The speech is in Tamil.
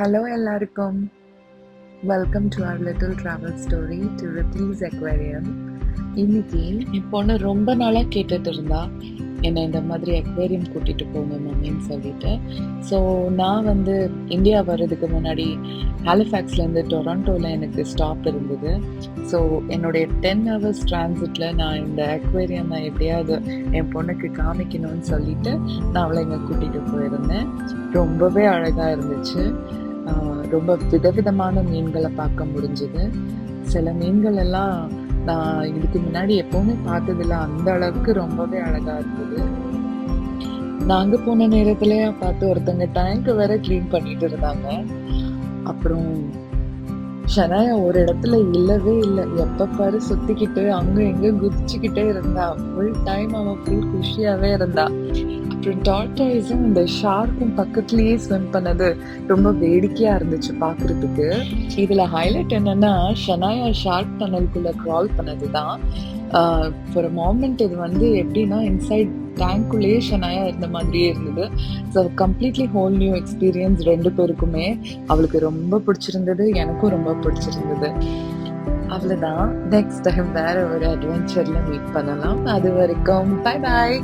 ஹலோ எல்லாருக்கும். Welcome to our little travel story to Ripley's Aquarium. இன்னைக்கு என் பொண்ணு ரொம்ப நாளா கேட்டுட்டு இருந்தா, என்னை இந்த மாதிரி அக்வேரியம் கூட்டிட்டு போங்க மம்மின்னு சொல்லிட்டு. ஸோ நான் வந்து இந்தியா வர்றதுக்கு முன்னாடி ஹாலிஃபேக்ஸ்லேருந்து டொராண்டோவில் எனக்கு ஸ்டாப் இருந்தது. ஸோ என்னுடைய 10 ஹவர்ஸ் டிரான்சிட்டில் நான் இந்த அக்வேரியம் எப்படியாவது என் பொண்ணுக்கு காமிக்கணும்னு சொல்லிட்டு நான் அவளை இங்கே கூட்டிகிட்டு போயிருந்தேன். ரொம்பவே அழகாக இருந்துச்சு. ரொம்ப விதவிதமான மீன்களை பார்க்க முடிஞ்சுது. சில மீன்கள் எல்லாம் நான் இதுக்கு முன்னாடி எப்பவுமே பார்த்ததில்ல, அந்த அளவுக்கு ரொம்பவே அழகா இருந்தது. நாங்க போன நேரத்துல பார்த்து ஒருத்தங்க டேங்க் வேற கிளீன் பண்ணிட்டு இருந்தாங்க. அப்புறம் ஷனாயா ஒரு இடத்துல இல்லவே இல்லை. எப்ப பாரு சுத்திக்கிட்டு அங்க எங்க குதிச்சுக்கிட்டே இருந்தா. ஃபுல் டைம் அவன் ஃபுல் குஷியாவே இருந்தா. அப்புறம் டார்டாய்ஸும் இந்த ஷார்க்கும் பக்கத்துலயே ஸ்விம் பண்ணது ரொம்ப வேடிக்கையா இருந்துச்சு பாக்குறதுக்கு. இதுல ஹைலைட் என்னன்னா, ஷனாயா ஷார்க் டனலுக்குள்ள கிரால் பண்ணதுதான். ஃபார் அ மொமெண்ட் இது வந்து எப்படின்னா இன்சைட் டேங்க்குள்ளேயே ஷனாயா இருந்த மாதிரியே இருந்தது. So completely whole new experience ரெண்டு பேருக்குமே. அவளுக்கு ரொம்ப பிடிச்சிருந்தது, எனக்கும் ரொம்ப பிடிச்சிருந்தது. அவ்வளவுதான். நெக்ஸ்ட் டைம் வேற ஒரு அட்வென்ச்சர்ல மீட் பண்ணலாம். அது வரைக்கும் பை பாய்.